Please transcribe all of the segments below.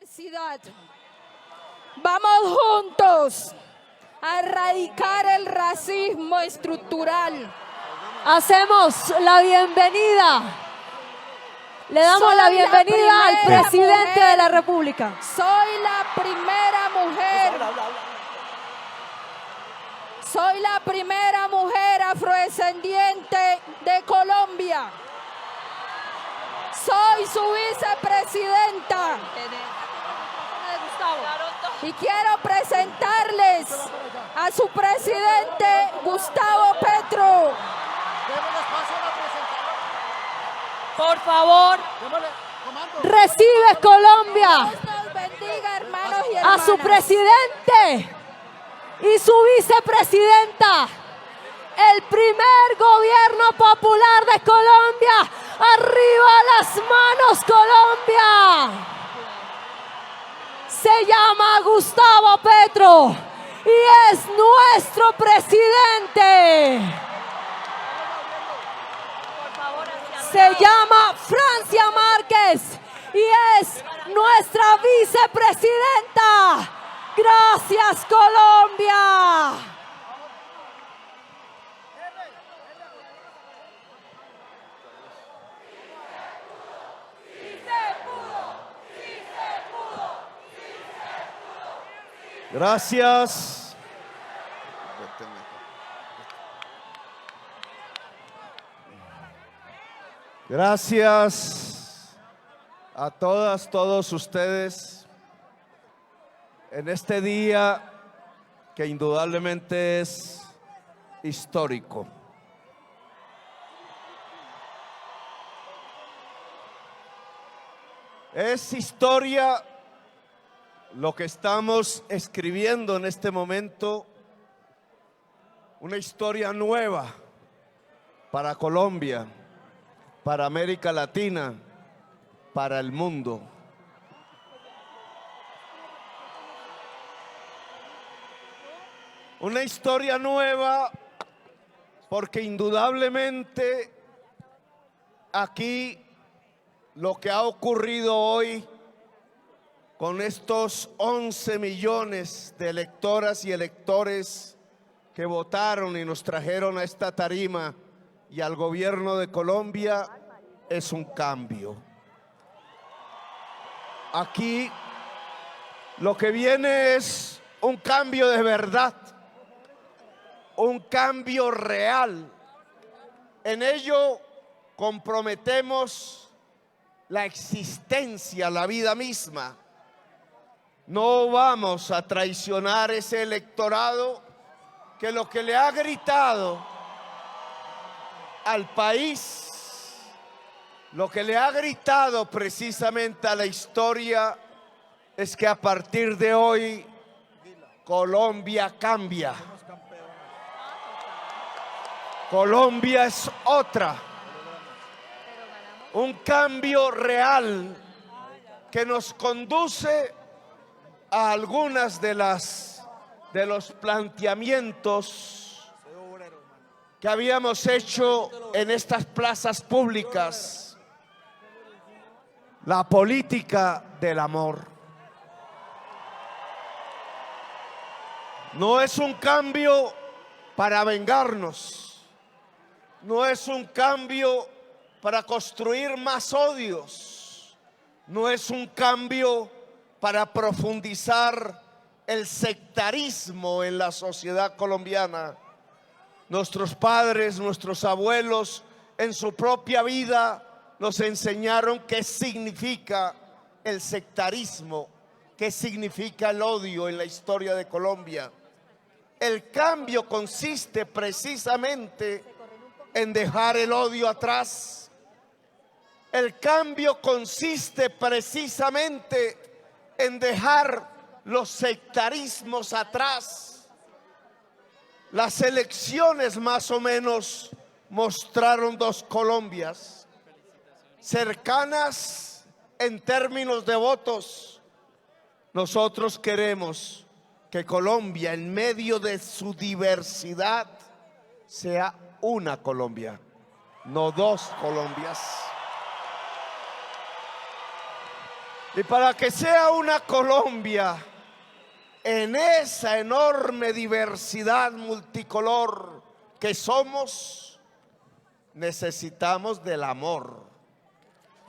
diversidad. Vamos juntos a erradicar el racismo estructural. Hacemos la bienvenida. Le damos la bienvenida al presidente de la República. Soy la primera mujer. Soy la primera mujer afrodescendiente de Colombia. Soy su vicepresidenta. Y quiero presentarles a su presidente, Gustavo Petro. Por favor, recibe Colombia Dios nos bendiga, hermanos y a hermanas. su presidente y su vicepresidenta, el primer gobierno popular de Colombia. ¡Arriba las manos, Colombia! Se llama Gustavo Petro y es nuestro presidente. Se llama Francia Márquez y es nuestra vicepresidenta. Gracias, Colombia. Gracias. Gracias a todas, todos ustedes en este día que indudablemente es histórico. Es historia lo que estamos escribiendo en este momento, una historia nueva para Colombia, para América Latina, para el mundo. Una historia nueva porque indudablemente aquí lo que ha ocurrido hoy con estos 11 millones de electoras y electores que votaron y nos trajeron a esta tarima y al gobierno de Colombia es un cambio. Aquí lo que viene es un cambio de verdad, un cambio real. En ello comprometemos la existencia, la vida misma. No vamos a traicionar ese electorado que lo que le ha gritado al país, lo que le ha gritado precisamente a la historia es que a partir de hoy Colombia cambia. Colombia es otra. Un cambio real que nos conduce a algunas de los planteamientos que habíamos hecho en estas plazas públicas. La política del amor. No es un cambio para vengarnos. No es un cambio para construir más odios. No es un cambio para profundizar el sectarismo en la sociedad colombiana. Nuestros padres, nuestros abuelos, en su propia vida nos enseñaron qué significa el sectarismo, qué significa el odio en la historia de Colombia. El cambio consiste precisamente en dejar el odio atrás. El cambio consiste precisamente en dejar los sectarismos atrás. Las elecciones más o menos mostraron dos Colombias cercanas en términos de votos. Nosotros queremos que Colombia, en medio de su diversidad, sea una Colombia, no dos Colombias. Y para que sea una Colombia en esa enorme diversidad multicolor que somos, necesitamos del amor.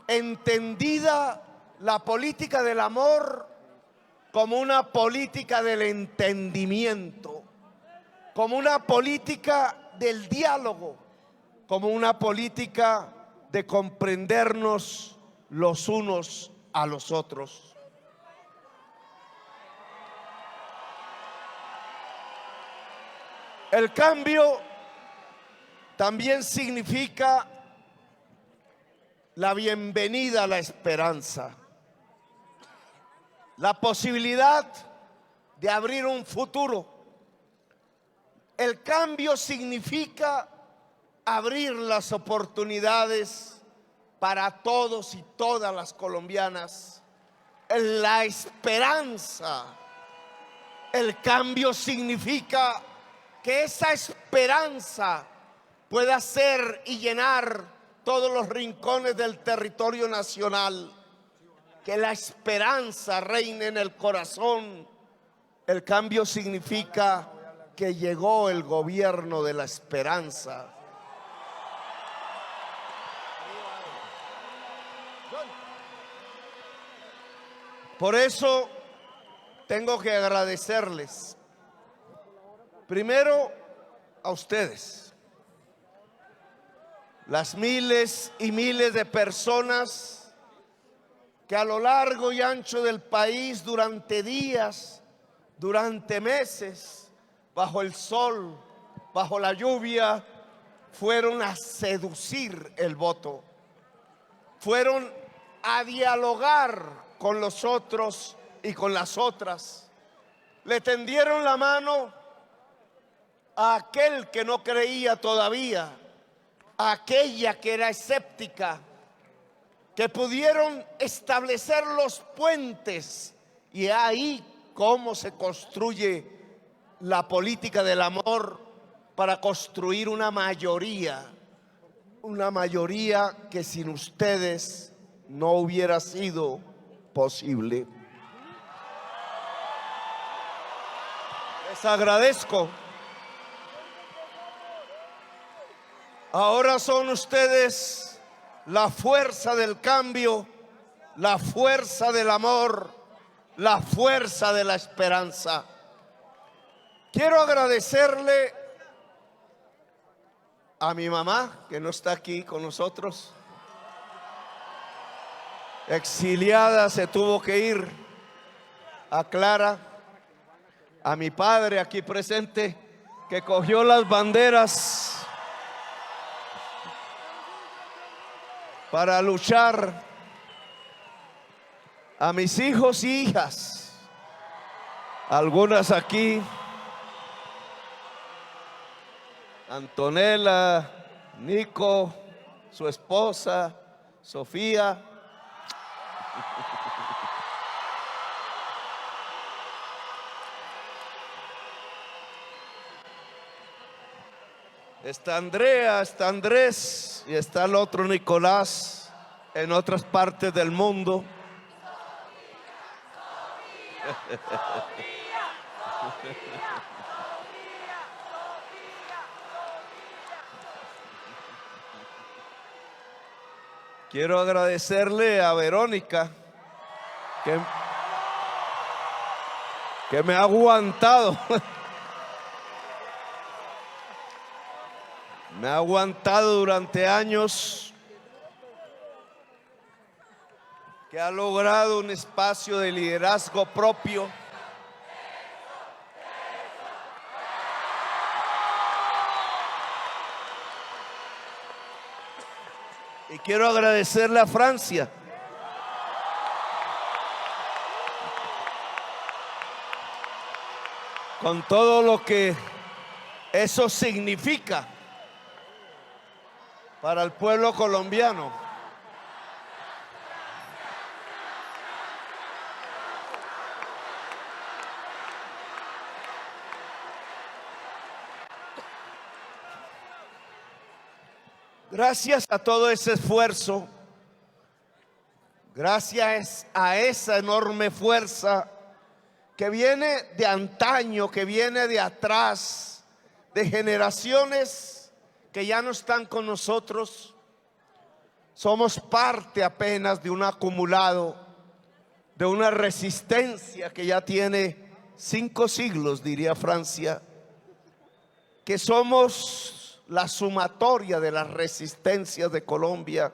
Entendida la política del amor como una política del entendimiento, como una política del diálogo, como una política de comprendernos los unos a los otros. El cambio también significa la bienvenida a la esperanza, la posibilidad de abrir un futuro. El cambio significa abrir las oportunidades para todos y todas las colombianas. La esperanza. El cambio significa que esa esperanza pueda ser y llenar todos los rincones del territorio nacional. Que la esperanza reine en el corazón. El cambio significa que llegó el gobierno de la esperanza. Por eso tengo que agradecerles, primero a ustedes, las miles y miles de personas que a lo largo y ancho del país, durante días, durante meses, bajo el sol, bajo la lluvia, fueron a seducir el voto, fueron a dialogar con los otros y con las otras. Le tendieron la mano a aquel que no creía todavía, a aquella que era escéptica, que pudieron establecer los puentes. Y ahí cómo se construye la política del amor para construir una mayoría que sin ustedes no hubiera sido posible. Les agradezco. Ahora son ustedes la fuerza del cambio, la fuerza del amor, la fuerza de la esperanza. Quiero agradecerle a mi mamá, que no está aquí con nosotros, exiliada, se tuvo que ir, a Clara, a mi padre aquí presente, que cogió las banderas para luchar, a mis hijos y hijas, algunas aquí, Antonella, Nico, su esposa, Sofía. Está Andrea, está Andrés y está el otro Nicolás en otras partes del mundo. Quiero agradecerle a Verónica que me ha aguantado. Me ha aguantado durante años, que ha logrado un espacio de liderazgo propio. Y quiero agradecerle a Francia, con todo lo que eso significa para el pueblo colombiano. Gracias a todo ese esfuerzo, gracias a esa enorme fuerza que viene de antaño, que viene de atrás, de generaciones que ya no están con nosotros, somos parte apenas de un acumulado, de una resistencia que ya tiene 5 siglos, diría Francia, que somos la sumatoria de las resistencias de Colombia,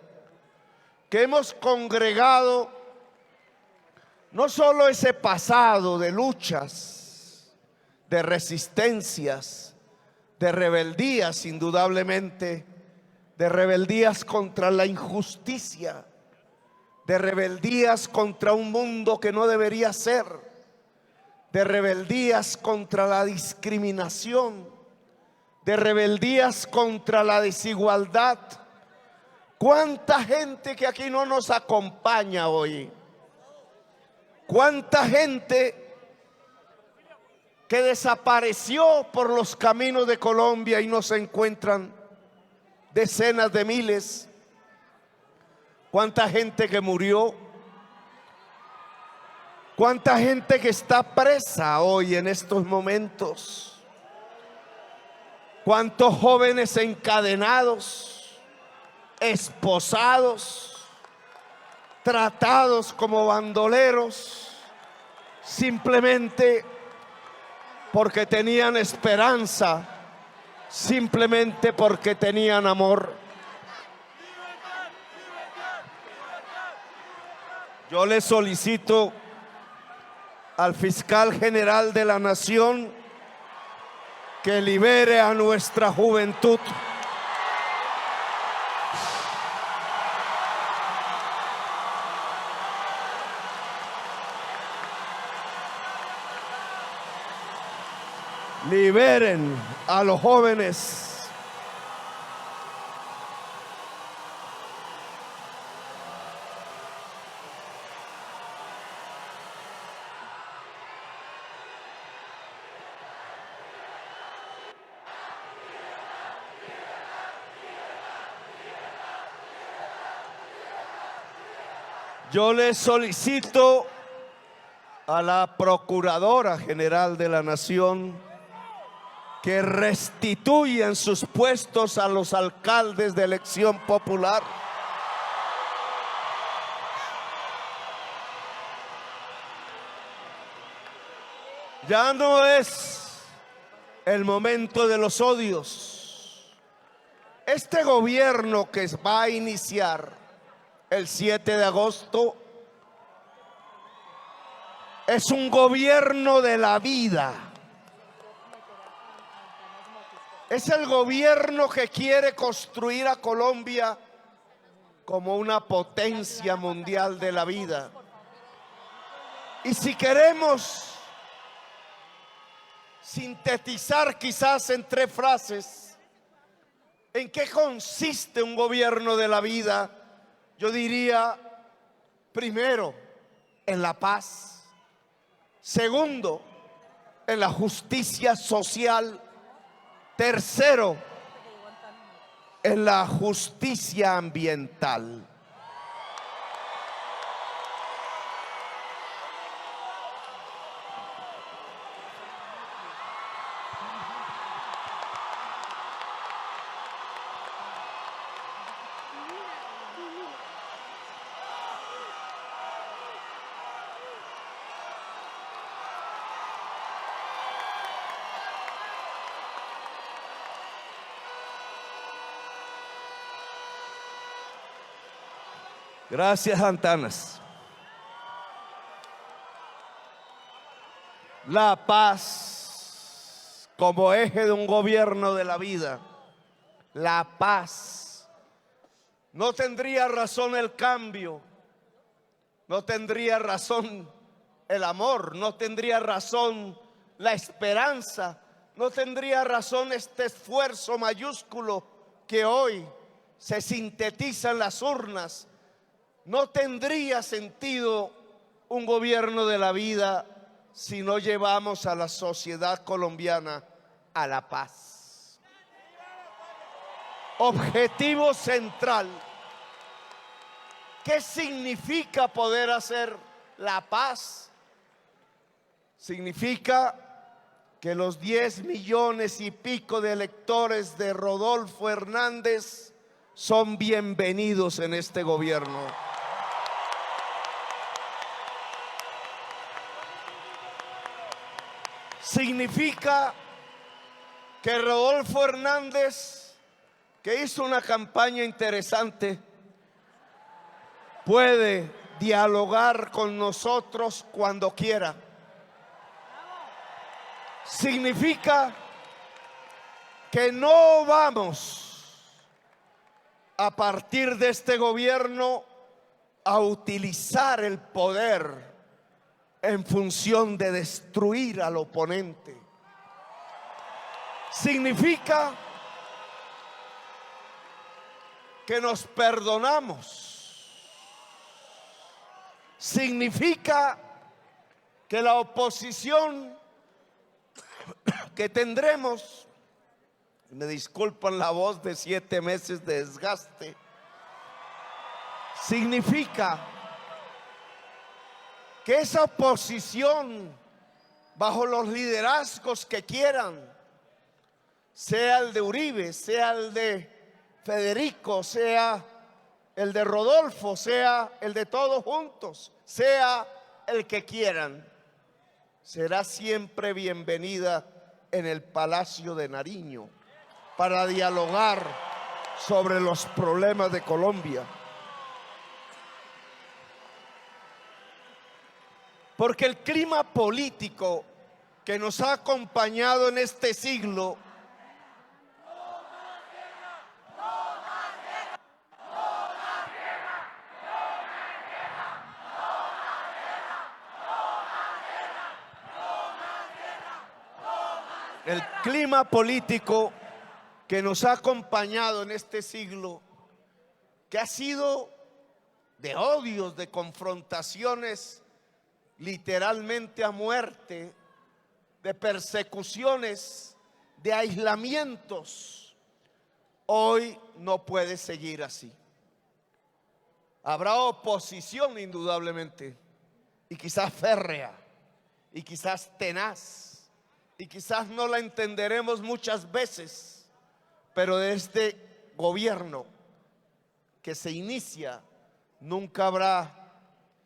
que hemos congregado no solo ese pasado de luchas, de resistencias, de rebeldías, indudablemente, de rebeldías contra la injusticia, de rebeldías contra un mundo que no debería ser, de rebeldías contra la discriminación, de rebeldías contra la desigualdad. ¿Cuánta gente que aquí no nos acompaña hoy? ¿Cuánta gente que desapareció por los caminos de Colombia y no se encuentran? Decenas de miles. ¿Cuánta gente que murió? ¿Cuánta gente que está presa hoy en estos momentos? ¿Cuántos jóvenes encadenados, esposados, tratados como bandoleros, simplemente porque tenían esperanza, simplemente porque tenían amor? Yo le solicito al fiscal general de la nación que libere a nuestra juventud. Liberen a los jóvenes. Yo le solicito a la Procuradora General de la Nación que restituyan sus puestos a los alcaldes de elección popular. Ya no es el momento de los odios. Este gobierno que va a iniciar el 7 de agosto es un gobierno de la vida. Es el gobierno que quiere construir a Colombia como una potencia mundial de la vida. Y si queremos sintetizar quizás en 3 frases en qué consiste un gobierno de la vida, yo diría: primero, en la paz; segundo, en la justicia social; tercero, en la justicia ambiental. Gracias, Antanas. La paz como eje de un gobierno de la vida. La paz. No tendría razón el cambio, no tendría razón el amor, no tendría razón la esperanza, no tendría razón este esfuerzo mayúsculo que hoy se sintetiza en las urnas. No tendría sentido un gobierno de la vida si no llevamos a la sociedad colombiana a la paz. Objetivo central ¿Qué significa poder hacer la paz? Significa que los 10 millones y pico de electores de Rodolfo Hernández son bienvenidos en este gobierno. Significa que Rodolfo Hernández, que hizo una campaña interesante, puede dialogar con nosotros cuando quiera. Significa que no vamos a partir de este gobierno a utilizar el poder en función de destruir al oponente. Significa que nos perdonamos. Significa que la oposición que tendremos, me disculpan la voz de 7 meses de desgaste, significa que esa oposición, bajo los liderazgos que quieran, sea el de Uribe, sea el de Federico, sea el de Rodolfo, sea el de todos juntos, sea el que quieran, será siempre bienvenida en el Palacio de Nariño para dialogar sobre los problemas de Colombia. Porque el clima político que nos ha acompañado en este siglo el clima político que nos ha acompañado en este siglo, que ha sido de odios, de confrontaciones literalmente a muerte, de persecuciones, de aislamientos, hoy no puede seguir así. Habrá oposición indudablemente, y quizás férrea, y quizás tenaz, y quizás no la entenderemos muchas veces, pero de este gobierno que se inicia nunca habrá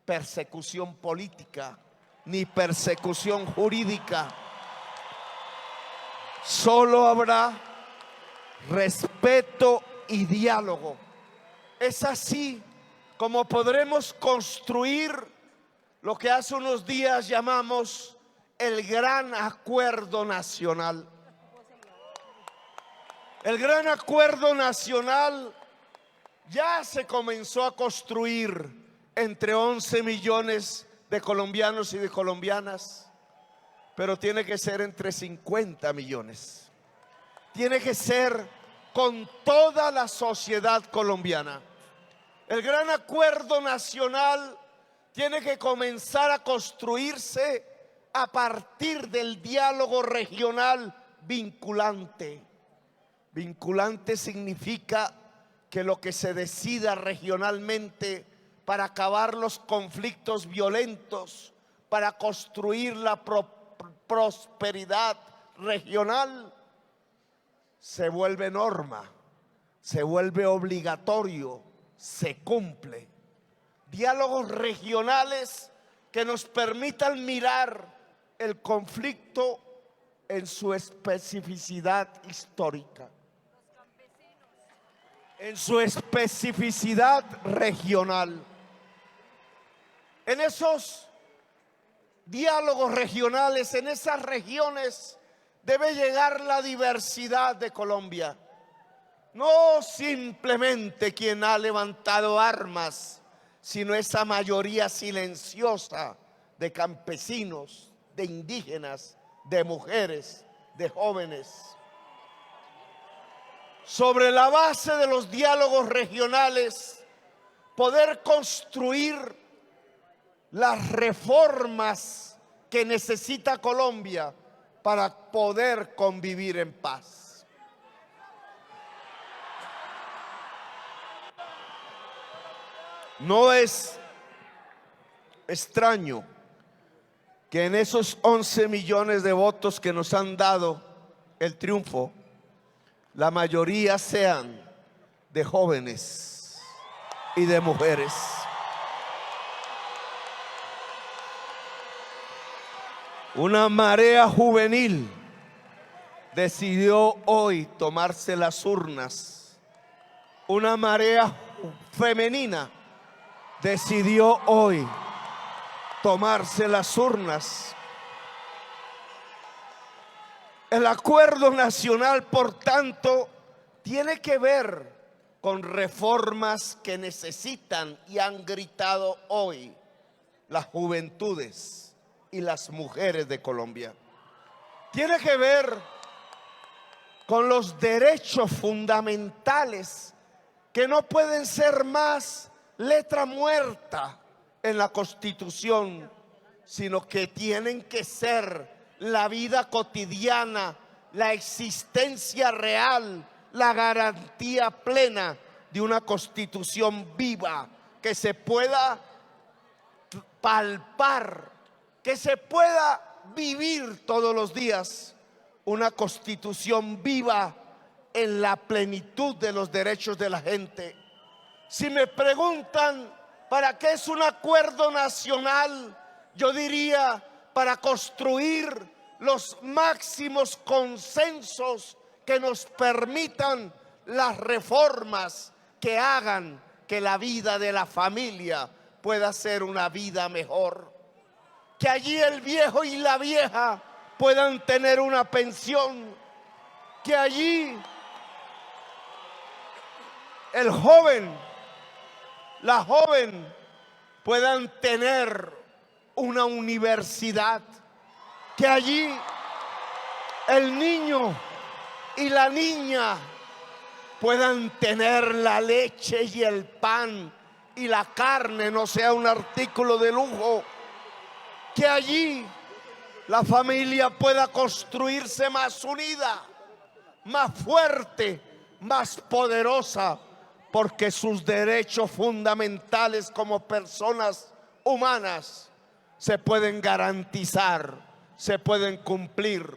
persecución política ni persecución jurídica. Solo habrá respeto y diálogo. Es así como podremos construir lo que hace unos días llamamos el gran acuerdo nacional. El gran acuerdo nacional ya se comenzó a construir entre 11 millones de colombianos y de colombianas, pero tiene que ser entre 50 millones. Tiene que ser con toda la sociedad colombiana. El gran acuerdo nacional tiene que comenzar a construirse a partir del diálogo regional vinculante. Vinculante significa que lo que se decida regionalmente para acabar los conflictos violentos, para construir la prosperidad regional, se vuelve norma, se vuelve obligatorio, se cumple. Diálogos regionales que nos permitan mirar el conflicto en su especificidad histórica, en su especificidad regional. En esos diálogos regionales, en esas regiones, debe llegar la diversidad de Colombia. No simplemente quien ha levantado armas, sino esa mayoría silenciosa de campesinos, de indígenas, de mujeres, de jóvenes. Sobre la base de los diálogos regionales, poder construir las reformas que necesita Colombia para poder convivir en paz. No es extraño que en esos 11 millones de votos que nos han dado el triunfo, la mayoría sean de jóvenes y de mujeres. Una marea juvenil decidió hoy tomarse las urnas. Una marea femenina decidió hoy tomarse las urnas. El acuerdo nacional, por tanto, tiene que ver con reformas que necesitan y han gritado hoy las juventudes y las mujeres de Colombia. Tiene que ver con los derechos fundamentales que no pueden ser más letra muerta en la Constitución, sino que tienen que ser la vida cotidiana, la existencia real, la garantía plena de una Constitución viva que se pueda palpar, que se pueda vivir todos los días. Una Constitución viva en la plenitud de los derechos de la gente. Si me preguntan para qué es un acuerdo nacional, yo diría para construir los máximos consensos que nos permitan las reformas que hagan que la vida de la familia pueda ser una vida mejor. Que allí el viejo y la vieja puedan tener una pensión. Que allí el joven, la joven puedan tener una universidad. Que allí el niño y la niña puedan tener la leche y el pan y la carne no sea un artículo de lujo. Que allí la familia pueda construirse más unida, más fuerte, más poderosa, porque sus derechos fundamentales como personas humanas se pueden garantizar, se pueden cumplir.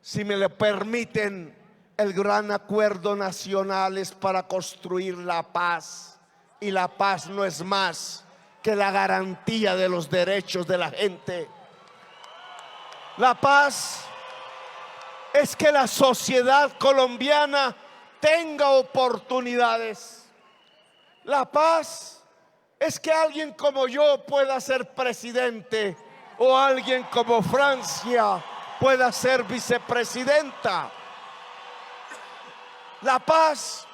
Si me lo permiten, el gran acuerdo nacional es para construir la paz, y la paz no es más que la garantía de los derechos de la gente. La paz es que la sociedad colombiana tenga oportunidades. La paz es que alguien como yo pueda ser presidente, o alguien como Francia pueda ser vicepresidenta. La paz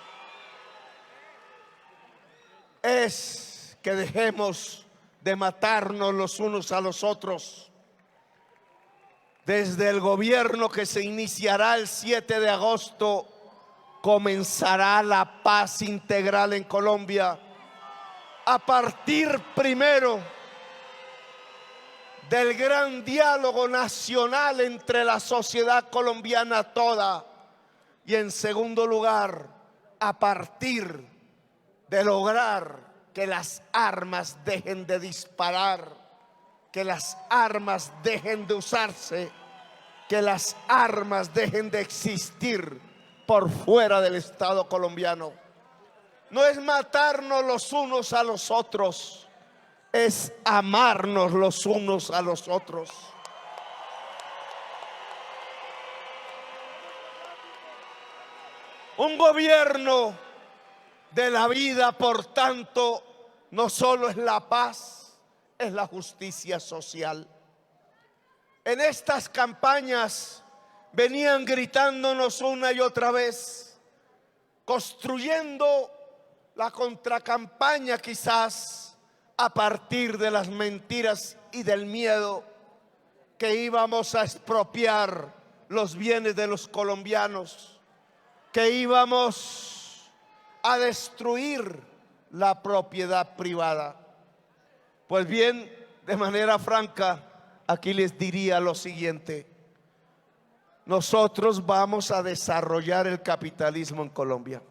es que dejemos de matarnos los unos a los otros. Desde el gobierno que se iniciará el 7 de agosto, comenzará la paz integral en Colombia. A partir primero del gran diálogo nacional entre la sociedad colombiana toda, y en segundo lugar, a partir de lograr que las armas dejen de disparar, que las armas dejen de usarse, que las armas dejen de existir por fuera del Estado colombiano. No es matarnos los unos a los otros, es amarnos los unos a los otros. Un gobierno de la vida, por tanto, no solo es la paz, es la justicia social. En estas campañas venían gritándonos una y otra vez, construyendo la contracampaña quizás a partir de las mentiras y del miedo, que íbamos a expropiar los bienes de los colombianos, que íbamos a destruir la propiedad privada. Pues bien, de manera franca, aquí les diría lo siguiente: nosotros vamos a desarrollar el capitalismo en Colombia.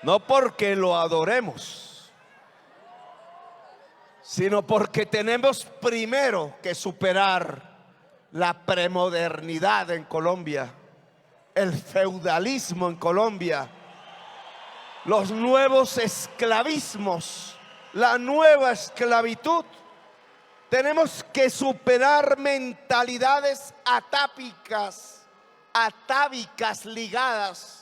No porque lo adoremos, sino porque tenemos primero que superar la premodernidad en Colombia, el feudalismo en Colombia, los nuevos esclavismos, la nueva esclavitud. Tenemos que superar mentalidades atávicas ligadas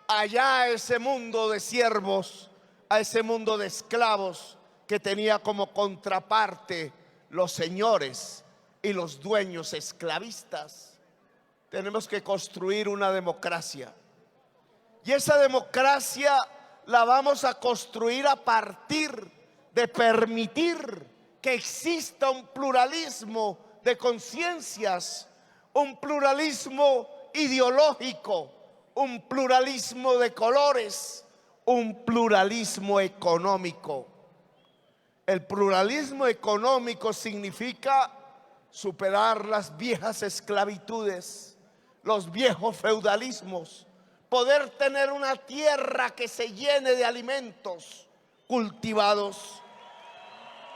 allá a ese mundo de siervos, a ese mundo de esclavos que tenía como contraparte los señores y los dueños esclavistas. Tenemos que construir una democracia. Y esa democracia la vamos a construir a partir de permitir que exista un pluralismo de conciencias, un pluralismo ideológico, un pluralismo de colores, un pluralismo económico. El pluralismo económico significa superar las viejas esclavitudes, los viejos feudalismos, poder tener una tierra que se llene de alimentos cultivados,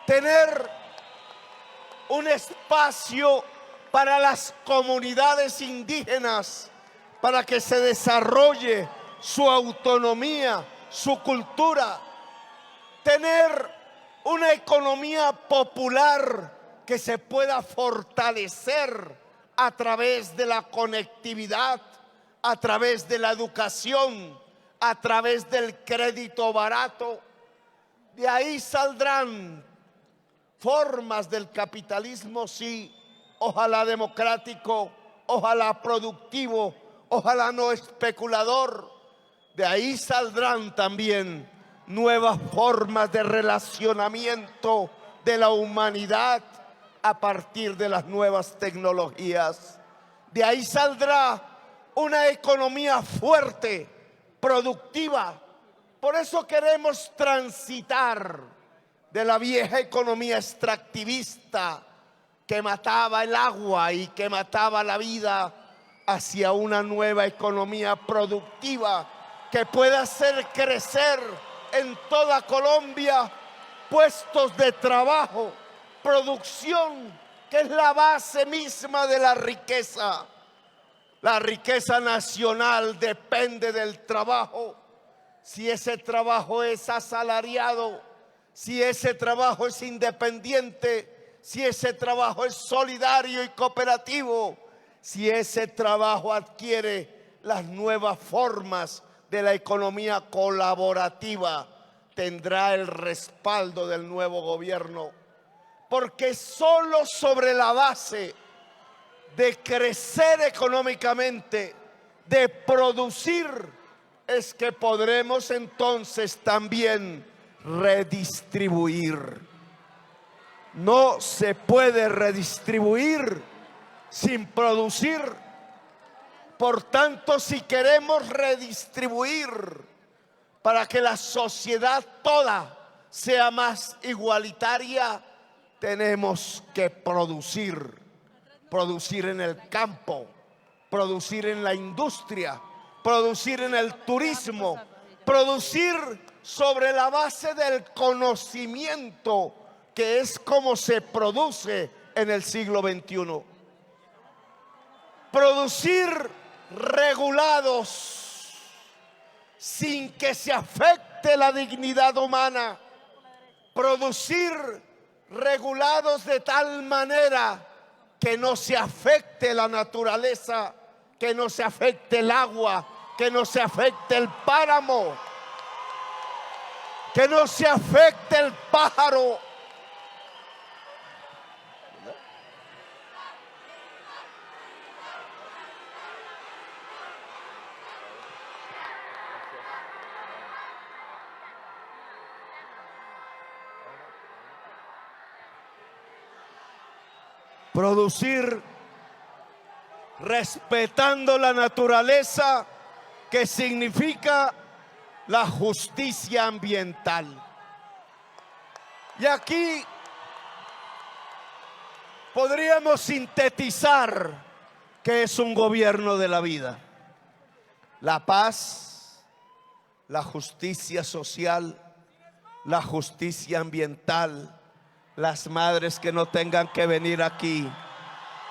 tener un espacio para las comunidades indígenas, para que se desarrolle su autonomía, su cultura, tener una economía popular que se pueda fortalecer a través de la conectividad, a través de la educación, a través del crédito barato. De ahí saldrán formas del capitalismo, sí, ojalá democrático, ojalá productivo, ojalá no especulador. De ahí saldrán también nuevas formas de relacionamiento de la humanidad a partir de las nuevas tecnologías. De ahí saldrá una economía fuerte, productiva. Por eso queremos transitar de la vieja economía extractivista que mataba el agua y que mataba la vida hacia una nueva economía productiva que pueda hacer crecer en toda Colombia puestos de trabajo, producción, que es la base misma de la riqueza. La riqueza nacional depende del trabajo. Si ese trabajo es asalariado, si ese trabajo es independiente, si ese trabajo es solidario y cooperativo, si ese trabajo adquiere las nuevas formas de la economía colaborativa, tendrá el respaldo del nuevo gobierno. Porque solo sobre la base de crecer económicamente, de producir, es que podremos entonces también redistribuir. No se puede redistribuir sin producir. Por tanto, si queremos redistribuir para que la sociedad toda sea más igualitaria, tenemos que producir. Producir en el campo, producir en la industria, producir en el turismo, producir sobre la base del conocimiento, que es como se produce en el siglo XXI. Producir regulados sin que se afecte la dignidad humana. Producir regulados de tal manera que no se afecte la naturaleza, que no se afecte el agua, que no se afecte el páramo, que no se afecte el pájaro. Producir respetando la naturaleza, que significa la justicia ambiental. Y aquí podríamos sintetizar qué es un gobierno de la vida: la paz, la justicia social, la justicia ambiental, las madres que no tengan que venir aquí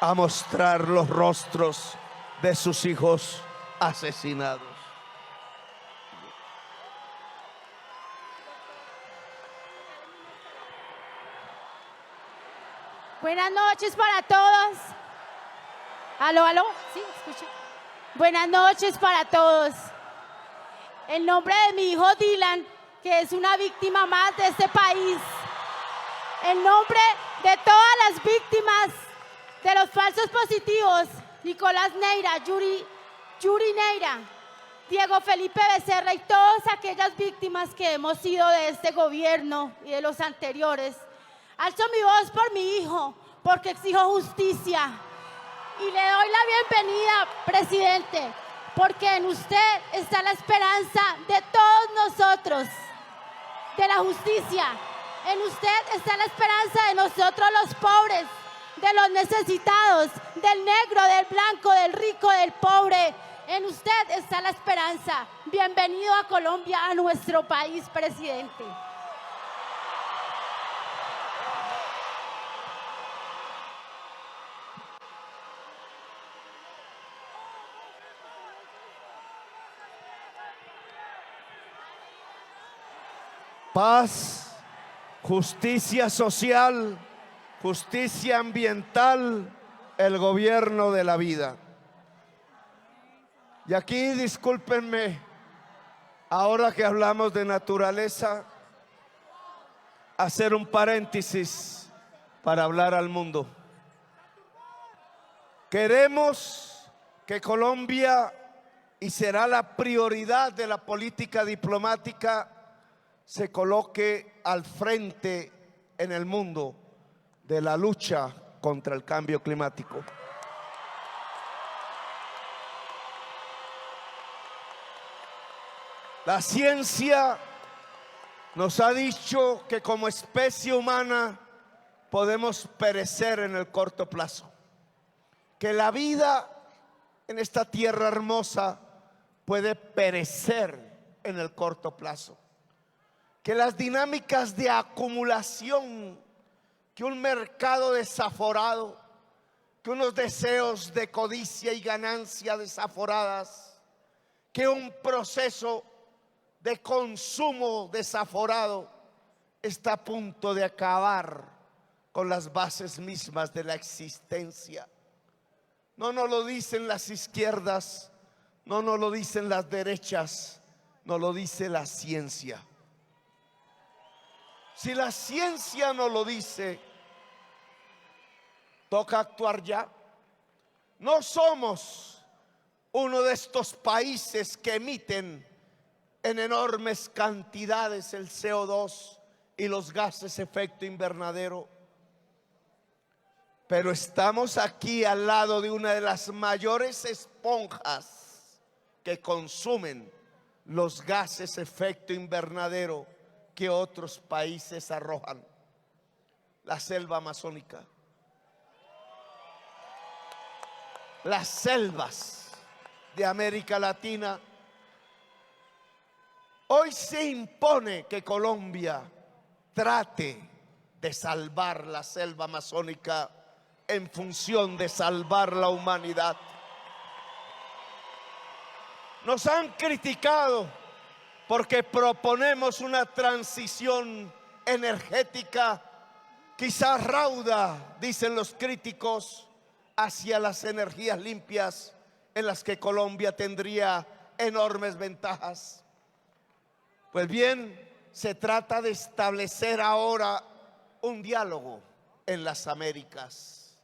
a mostrar los rostros de sus hijos asesinados. Buenas noches para todos. Aló, aló, sí, escucho. Buenas noches para todos. En nombre de mi hijo Dylan, que es una víctima más de este país, en nombre de todas las víctimas de los falsos positivos, Nicolás Neira, Yuri Neira, Diego Felipe Becerra y todas aquellas víctimas que hemos sido de este gobierno y de los anteriores, alzo mi voz por mi hijo, porque exijo justicia. Y le doy la bienvenida, presidente, porque en usted está la esperanza de todos nosotros, de la justicia. En usted está la esperanza de nosotros los pobres, de los necesitados, del negro, del blanco, del rico, del pobre. En usted está la esperanza. Bienvenido a Colombia, a nuestro país, presidente. Paz, justicia social, justicia ambiental, el gobierno de la vida. Y aquí discúlpenme, ahora que hablamos de naturaleza, hacer un paréntesis para hablar al mundo. Queremos que Colombia, y será la prioridad de la política diplomática, se coloque al frente en el mundo de la lucha contra el cambio climático. La ciencia nos ha dicho que como especie humana podemos perecer en el corto plazo, que la vida en esta tierra hermosa puede perecer en el corto plazo, que las dinámicas de acumulación, que un mercado desaforado, que unos deseos de codicia y ganancia desaforadas, que un proceso de consumo desaforado está a punto de acabar con las bases mismas de la existencia. No nos lo dicen las izquierdas, no nos lo dicen las derechas, nos lo dice la ciencia. Si la ciencia no lo dice, toca actuar ya. No somos uno de estos países que emiten en enormes cantidades el CO2 y los gases efecto invernadero, pero estamos aquí al lado de una de las mayores esponjas que consumen los gases efecto invernadero que otros países arrojan: la selva amazónica. Las selvas de América Latina. Hoy se impone que Colombia trate de salvar la selva amazónica en función de salvar la humanidad. Nos han criticado porque proponemos una transición energética quizás rauda, dicen los críticos, hacia las energías limpias, en las que Colombia tendría enormes ventajas. Pues bien, se trata de establecer ahora un diálogo en las Américas.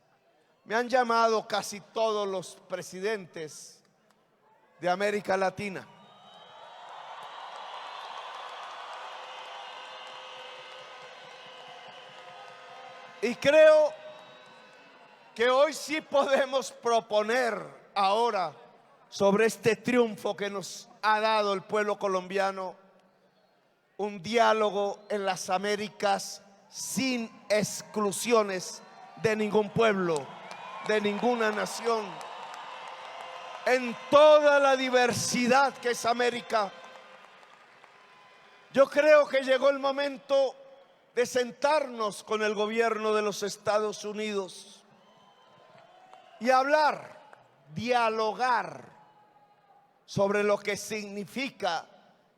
Me han llamado casi todos los presidentes de América Latina. Y creo que hoy sí podemos proponer ahora, sobre este triunfo que nos ha dado el pueblo colombiano, un diálogo en las Américas sin exclusiones de ningún pueblo, de ninguna nación, en toda la diversidad que es América, Yo creo que llegó el momento de sentarnos con el gobierno de los Estados Unidos y hablar, dialogar sobre lo que significa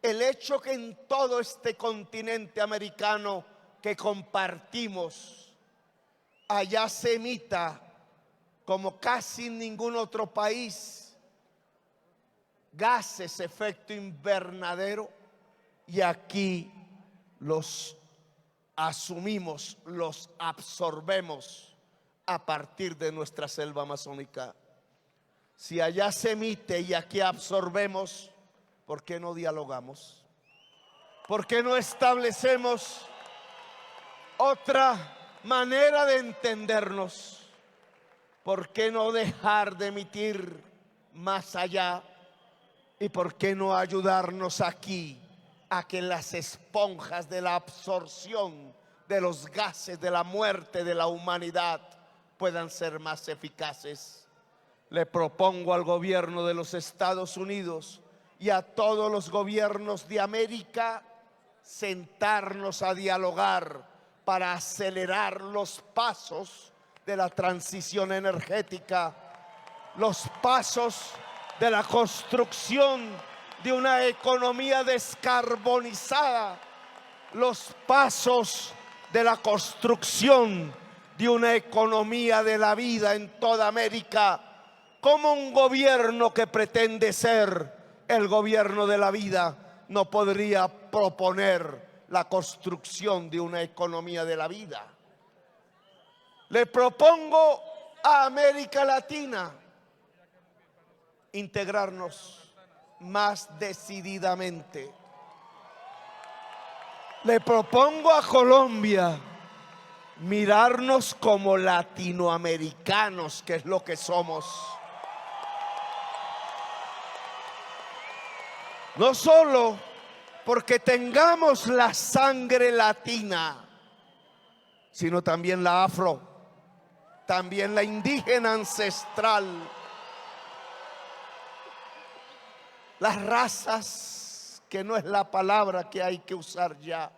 el hecho que en todo este continente americano que compartimos, allá se emita, como casi en ningún otro país, gases efecto invernadero, y aquí los asumimos, los absorbemos a partir de nuestra selva amazónica. Si allá se emite y aquí absorbemos, ¿por qué no dialogamos? ¿Por qué no establecemos otra manera de entendernos? ¿Por qué no dejar de emitir más allá? ¿Y por qué no ayudarnos aquí a que las esponjas de la absorción de los gases de la muerte de la humanidad puedan ser más eficaces? Le propongo al gobierno de los Estados Unidos y a todos los gobiernos de América sentarnos a dialogar para acelerar los pasos de la transición energética, los pasos de la construcción de una economía descarbonizada, los pasos de la construcción de una economía de la vida en toda América, como un gobierno que pretende ser el gobierno de la vida no podría proponer la construcción de una economía de la vida. Le propongo a América Latina integrarnos más decididamente. Le propongo a Colombia mirarnos como latinoamericanos, que es lo que somos. No solo porque tengamos la sangre latina, sino también la afro, también la indígena ancestral. Las razas, que no es la palabra que hay que usar ya,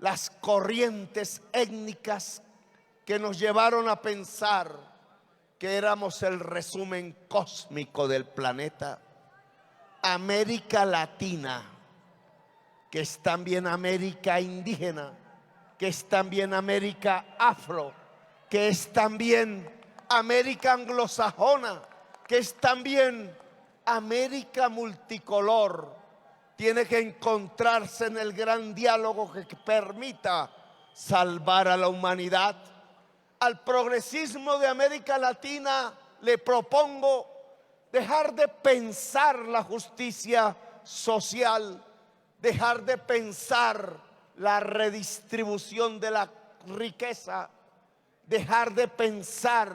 las corrientes étnicas que nos llevaron a pensar que éramos el resumen cósmico del planeta. América Latina, que es también América indígena, que es también América afro, que es también América anglosajona, que es también América multicolor, tiene que encontrarse en el gran diálogo que permita salvar a la humanidad. Al progresismo de América Latina le propongo dejar de pensar la justicia social, dejar de pensar la redistribución de la riqueza, dejar de pensar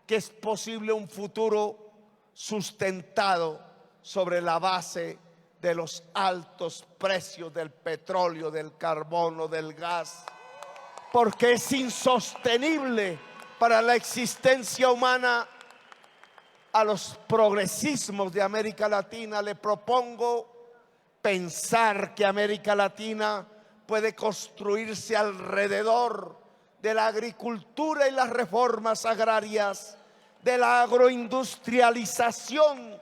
que es posible un futuro sustentado sobre la base de los altos precios del petróleo, del carbono, del gas, porque es insostenible para la existencia humana. A los progresismos de América Latina le propongo pensar que América Latina puede construirse alrededor de la agricultura y las reformas agrarias, de la agroindustrialización,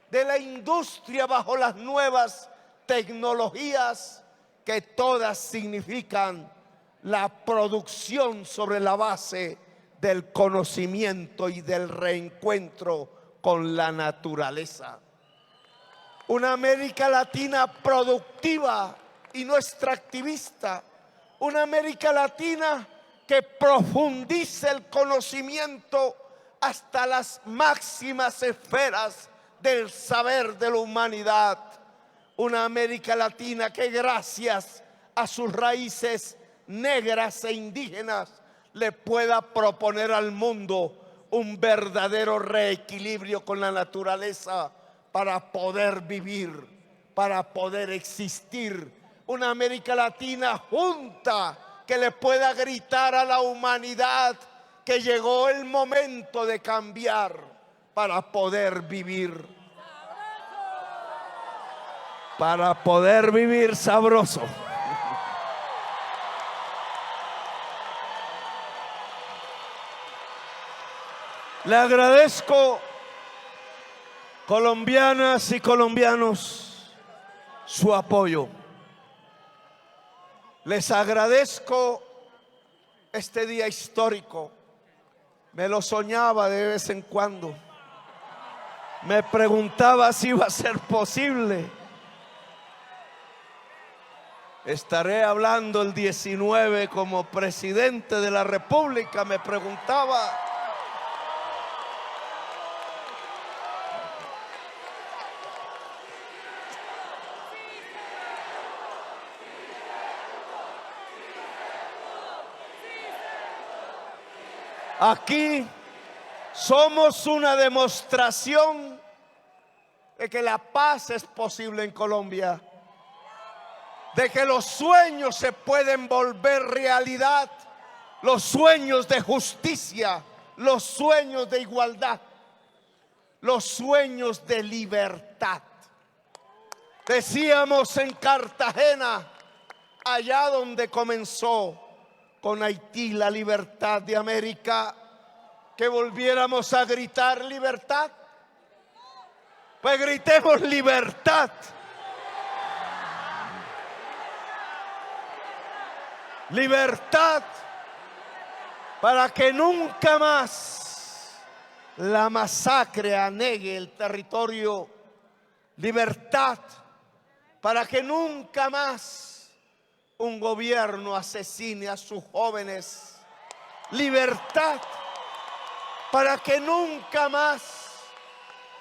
de la industria bajo las nuevas tecnologías, que todas significan la producción sobre la base del conocimiento y del reencuentro con la naturaleza. Una América Latina productiva y no extractivista. Una América Latina que profundice el conocimiento hasta las máximas esferas del saber de la humanidad. Una América Latina que gracias a sus raíces negras e indígenas le pueda proponer al mundo un verdadero reequilibrio con la naturaleza para poder vivir, para poder existir. Una América Latina junta que le pueda gritar a la humanidad que llegó el momento de cambiar para poder vivir. para poder vivir sabroso. Le agradezco, colombianas y colombianos, su apoyo. Les agradezco este día histórico. Me lo soñaba de vez en cuando. Me preguntaba si iba a ser posible. Estaré hablando el 19 como presidente de la República, me preguntaba. Aquí somos una demostración de que la paz es posible en Colombia, de que los sueños se pueden volver realidad, los sueños de justicia, los sueños de igualdad, los sueños de libertad. Decíamos en Cartagena, allá donde comenzó con Haití la libertad de América, que volviéramos a gritar libertad. Pues gritemos libertad. Libertad para que nunca más la masacre anegue el territorio. Libertad para que nunca más un gobierno asesine a sus jóvenes. Libertad para que nunca más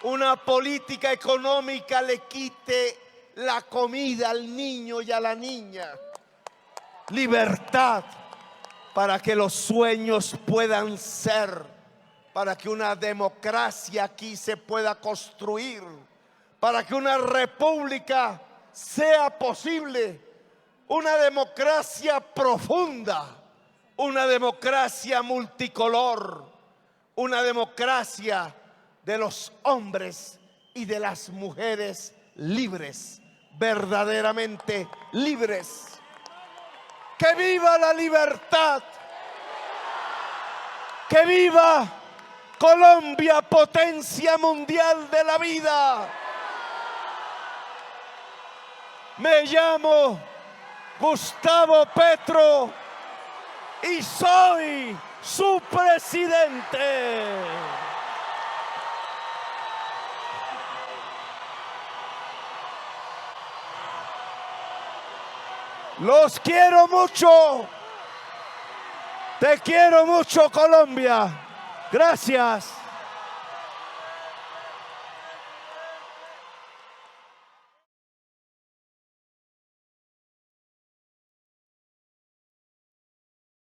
una política económica le quite la comida al niño y a la niña. Libertad para que los sueños puedan ser, para que una democracia aquí se pueda construir, para que una república sea posible. Una democracia profunda, una democracia multicolor, una democracia de los hombres y de las mujeres libres, verdaderamente libres. ¡Que viva la libertad! ¡Que viva Colombia, potencia mundial de la vida! Me llamo Gustavo Petro y soy su presidente. Los quiero mucho. Te quiero mucho, Colombia. Gracias.